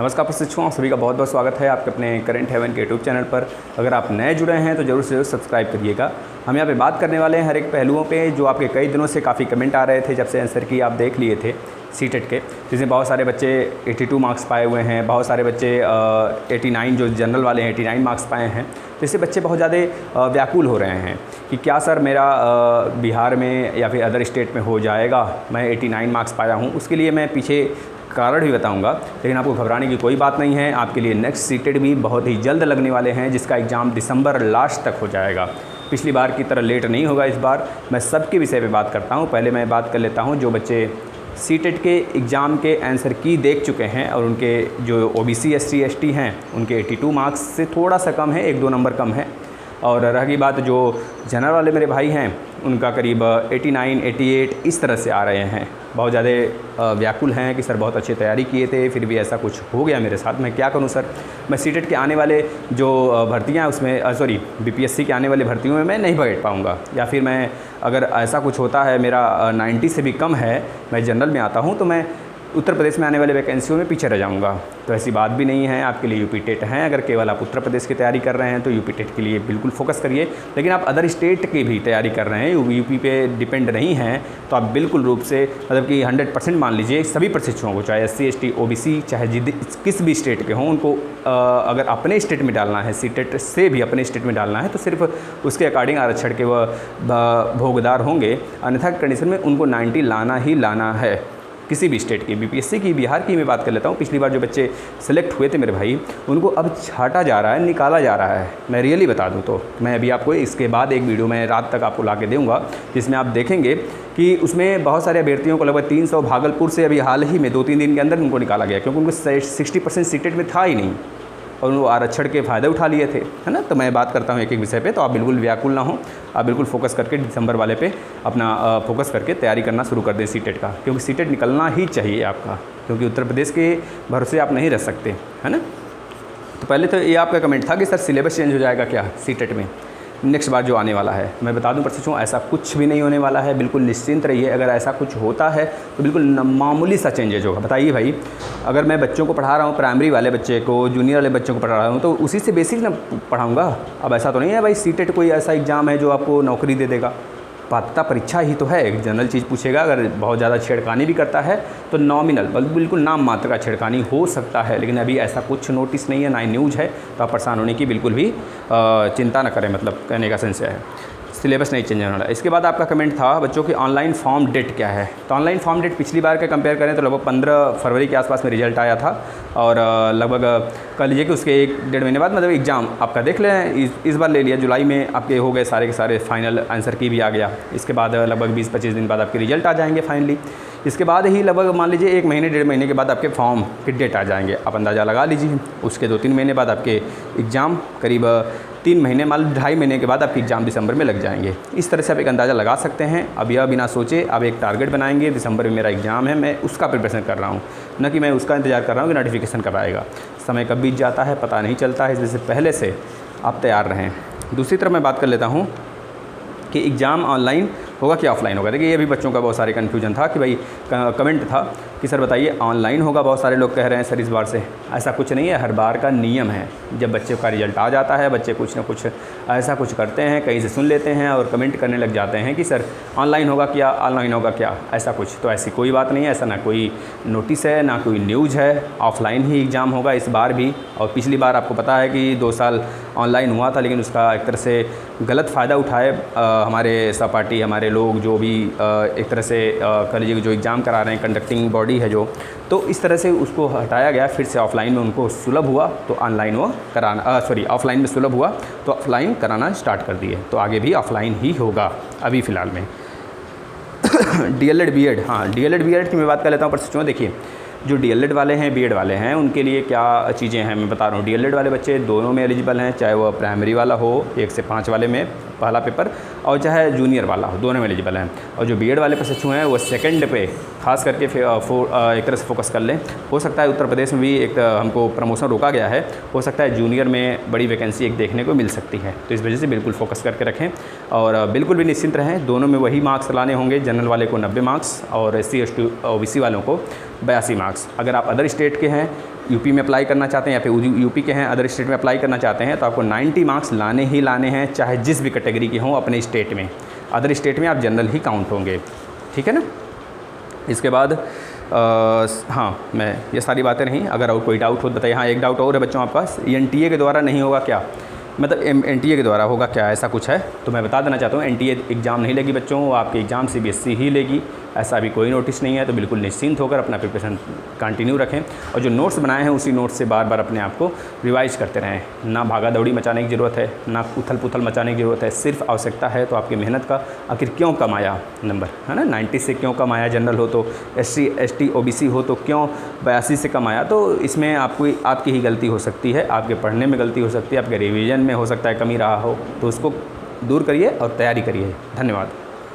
नमस्कार प्रशिक्षुओं, सभी का बहुत बहुत स्वागत है आपके अपने करंट हेवन के यूट्यूब चैनल पर। अगर आप नए जुड़े हैं तो ज़रूर से ज़रूर सब्सक्राइब करिएगा। हम यहाँ पे बात करने वाले हैं हर एक पहलुओं पे जो आपके कई दिनों से काफ़ी कमेंट आ रहे थे जब से आंसर की आप देख लिए थे सीटेट के, जिसमें बहुत सारे बच्चे 82 मार्क्स पाए हुए हैं, बहुत सारे बच्चे 89 जो जनरल वाले हैं 89 मार्क्स पाए हैं। तो इससे बच्चे बहुत ज़्यादा व्याकुल हो रहे हैं कि क्या सर मेरा बिहार में या फिर अदर स्टेट में हो जाएगा, मैं 89 मार्क्स पाया हूँ। उसके लिए मैं पीछे कारण भी बताऊंगा, लेकिन आपको घबराने की कोई बात नहीं है। आपके लिए नेक्स्ट सीटेट भी बहुत ही जल्द लगने वाले हैं, जिसका एग्ज़ाम दिसंबर लास्ट तक हो जाएगा। पिछली बार की तरह लेट नहीं होगा इस बार। मैं सबके विषय पे बात करता हूं। पहले मैं बात कर लेता हूं जो बच्चे सीटेट के एग्ज़ाम के आंसर की देख चुके हैं और उनके जो ओबीसी एससी एसटी हैं उनके 82 मार्क्स से थोड़ा सा कम है, 1-2 नंबर कम है। और रही बात जो जनरल वाले मेरे भाई हैं उनका करीब 89 88 इस तरह से आ रहे हैं। बहुत ज़्यादा व्याकुल हैं कि सर बहुत अच्छी तैयारी किए थे फिर भी ऐसा कुछ हो गया मेरे साथ, मैं क्या करूं सर। मैं सीटेट के आने वाले जो भर्तियां उसमें बीपीएससी के आने वाली भर्तियों में मैं नहीं बैठ पाऊंगा, या फिर मैं अगर ऐसा कुछ होता है मेरा 90 से भी कम है, मैं जनरल में आता हूं तो मैं उत्तर प्रदेश में आने वाले वैकेंसियों में पीछे रह जाऊंगा। तो ऐसी बात भी नहीं है। आपके लिए यूपी टेट हैं। अगर केवल आप उत्तर प्रदेश की तैयारी कर रहे हैं तो यूपी टेट के लिए बिल्कुल फोकस करिए, लेकिन आप अदर स्टेट की भी तैयारी कर रहे हैं, यूपी पे डिपेंड नहीं हैं, तो आप बिल्कुल रूप से मतलब कि 100% मान लीजिए सभी प्रशिक्षुओं को, चाहे एससी एसटी ओबीसी चाहे किस भी स्टेट के हों, उनको अगर अपने स्टेट में डालना है, सीटेट से भी अपने स्टेट में डालना है तो सिर्फ उसके अकॉर्डिंग आरक्षण के वह भोगदार होंगे। अन्यथा कंडीशन में उनको 90 लाना ही लाना है किसी भी स्टेट की। बीपीएससी की बिहार की मैं बात कर लेता हूँ। पिछली बार जो बच्चे सेलेक्ट हुए थे मेरे भाई, उनको अब छांटा जा रहा है, निकाला जा रहा है। मैं रियली बता दूँ तो मैं अभी आपको इसके बाद एक वीडियो में रात तक आपको ला के दूँगा, जिसमें आप देखेंगे कि उसमें बहुत सारे अभ्यर्थियों को लगभग 300 भागलपुर से अभी हाल ही में 2-3 दिन के अंदर उनको निकाला गया, क्योंकि उनको 60% सीटेट में था ही नहीं और वो आरक्षण के फ़ायदे उठा लिए थे, है ना। तो मैं बात करता हूँ एक एक विषय पे, तो आप बिल्कुल व्याकुल ना हो। आप बिल्कुल फोकस करके दिसंबर वाले पे अपना फोकस करके तैयारी करना शुरू कर दें सीटेट का, क्योंकि सीटेट निकलना ही चाहिए आपका, क्योंकि उत्तर प्रदेश के भरोसे आप नहीं रह सकते, है ना। तो पहले तो ये आपका कमेंट था कि सर सिलेबस चेंज हो जाएगा क्या सीटेट में नेक्स्ट बार जो आने वाला है। मैं बता दूं प्रशिक्षुओं, ऐसा कुछ भी नहीं होने वाला है, बिल्कुल निश्चिंत रहिए। अगर ऐसा कुछ होता है तो बिल्कुल मामूली सा चेंजेज होगा। बताइए भाई, अगर मैं बच्चों को पढ़ा रहा हूँ, प्राइमरी वाले बच्चे को, जूनियर वाले बच्चों को पढ़ा रहा हूँ, तो उसी से बेसिक ना पढ़ाऊँगा। अब ऐसा तो नहीं है भाई सीटेट कोई ऐसा एग्ज़ाम है जो आपको नौकरी दे देगा। पात्रता परीक्षा ही तो है, एक जनरल चीज़ पूछेगा। अगर बहुत ज़्यादा छेड़खानी भी करता है तो नॉमिनल बिल्कुल नाम मात्र का छेड़खानी हो सकता है, लेकिन अभी ऐसा कुछ नोटिस नहीं है, ना ही न्यूज़ है। तो आप परेशान होने की बिल्कुल भी चिंता न करें, मतलब कहने का सेंस है सिलेबस नहीं चेंज होने वाला। इसके बाद आपका कमेंट था बच्चों की ऑनलाइन फॉर्म डेट क्या है। तो ऑनलाइन फॉर्म डेट पिछली बार का कंपेयर करें तो लगभग 15 फरवरी के आसपास में रिजल्ट आया था, और लगभग कह लीजिए कि उसके 1-1.5 महीने बाद मतलब एग्ज़ाम आपका देख लें इस बार ले लिया, जुलाई में आपके हो गए सारे के सारे फाइनल आंसर की भी आ गया। इसके बाद लगभग 20-25 दिन बाद आपके रिजल्ट आ जाएंगे फाइनली। इसके बाद ही लगभग मान लीजिए 1-1.5 महीने के बाद आपके फॉर्म की डेट आ जाएंगे, आप अंदाज़ा लगा लीजिए। उसके 2-3 महीने बाद आपके एग्ज़ाम, करीब 3 महीने मान 2.5 महीने के बाद आपके एग्ज़ाम दिसंबर में लग जाएंगे। इस तरह से आप एक अंदाज़ा लगा सकते हैं। अब यह बिना सोचे आप एक टारगेट बनाएंगे, दिसंबर में मेरा एग्ज़ाम है, मैं उसका प्रिपरेशन कर रहा हूँ, न कि मैं उसका इंतज़ार कर रहा हूँ कि नोटिफिकेशन कब आएगा। समय कब बीत जाता है पता नहीं चलता है, इसलिए पहले से आप तैयार रहें। दूसरी तरफ मैं बात कर लेता हूँ कि एग्ज़ाम ऑनलाइन होगा कि ऑफलाइन होगा। देखिए ये भी बच्चों का बहुत सारे कन्फ्यूजन था कि भाई कमेंट था कि सर बताइए ऑनलाइन होगा। बहुत सारे लोग कह रहे हैं सर इस बार से। ऐसा कुछ नहीं है, हर बार का नियम है। जब बच्चे का रिजल्ट आ जाता है, बच्चे कुछ ना कुछ ऐसा कुछ करते हैं, कहीं से सुन लेते हैं और कमेंट करने लग जाते हैं कि सर ऑनलाइन होगा क्या, ऑनलाइन होगा क्या, ऐसा कुछ। तो ऐसी कोई बात नहीं है, ऐसा ना कोई नोटिस है ना कोई न्यूज़ है। ऑफलाइन ही एग्ज़ाम होगा इस बार भी। और पिछली बार आपको पता है कि 2 साल ऑनलाइन हुआ था, लेकिन उसका एक तरह से गलत फ़ायदा उठाए हमारे सहपाठी, हमारे लोग जो भी एक तरह से कह लीजिए जो एग्ज़ाम करा रहे हैं, कंडक्टिंग बॉडी है जो, तो इस तरह से उसको हटाया गया। फिर से ऑफलाइन में उनको सुलभ हुआ तो ऑनलाइन वो कराना ऑफलाइन में सुलभ हुआ तो ऑफलाइन कराना स्टार्ट कर दिए। तो आगे भी ऑफलाइन ही होगा अभी फ़िलहाल में। डीएलएड बीएड, हाँ डीएलएड बीएड की मैं बात कर लेता हूँ प्रशिक्षुओं। देखिए जो डीएलएड वाले हैं, बीएड वाले हैं, उनके लिए क्या चीज़ें हैं मैं बता रहा हूँ। डीएलएड वाले बच्चे दोनों में एलिजिबल हैं, चाहे वो प्राइमरी वाला हो 1 से 5 वाले में पहला पेपर, और चाहे जूनियर वाला हो, दोनों में एलिजिबल हैं। और जो बीएड वाले प्रशिक्षु हैं वो सेकंड पे खास करके एक तरह से फोकस कर लें। हो सकता है उत्तर प्रदेश में भी एक हमको प्रमोशन रोका गया है, हो सकता है जूनियर में बड़ी वैकेंसी एक देखने को मिल सकती है। तो इस वजह से बिल्कुल फोकस करके रखें और बिल्कुल भी निश्चिंत रहें। दोनों में वही मार्क्स लाने होंगे, जनरल वाले को 90 मार्क्स और SC ST OBC वालों को 82 मार्क्स। अगर आप अदर स्टेट के हैं, यूपी में अप्लाई करना चाहते हैं या फिर यूपी के हैं अदर स्टेट में अप्लाई करना चाहते हैं, तो आपको 90 मार्क्स लाने ही लाने हैं, चाहे जिस भी कैटेगरी के हों अपने स्टेट में। अदर स्टेट में आप जनरल ही काउंट होंगे, ठीक है ना। इसके बाद हाँ, मैं ये सारी बातें रहीं, अगर और कोई डाउट हो तो बताइए। हाँ, एक डाउट और है बच्चों आपका, NTA के द्वारा नहीं होगा क्या, मतलब NTA के द्वारा होगा क्या, ऐसा कुछ है। तो मैं बता देना चाहता हूँ NTA एग्ज़ाम नहीं लेगी बच्चों, वो आपके एग्ज़ाम CBSE ही लेगी, ऐसा भी कोई नोटिस नहीं है। तो बिल्कुल निश्चिंत होकर अपना प्रिपरेशन कंटिन्यू रखें और जो नोट्स बनाए हैं उसी नोट्स से बार बार अपने आप को रिवाइज करते रहें। ना भागा दौड़ी मचाने की ज़रूरत है, ना उथल पुथल मचाने की ज़रूरत है, सिर्फ आवश्यकता है तो आपकी मेहनत का आखिर क्यों कम आया नंबर, है ना। 90 से क्यों कम आया, जनरल हो तो, SC ST OBC हो तो क्यों 82 से कम आया। तो इसमें आपकी ही गलती हो सकती है, आपके पढ़ने में गलती हो सकती है, आपके रिवीजन में हो सकता है कमी रहा हो, तो उसको दूर करिए और तैयारी करिए। धन्यवाद।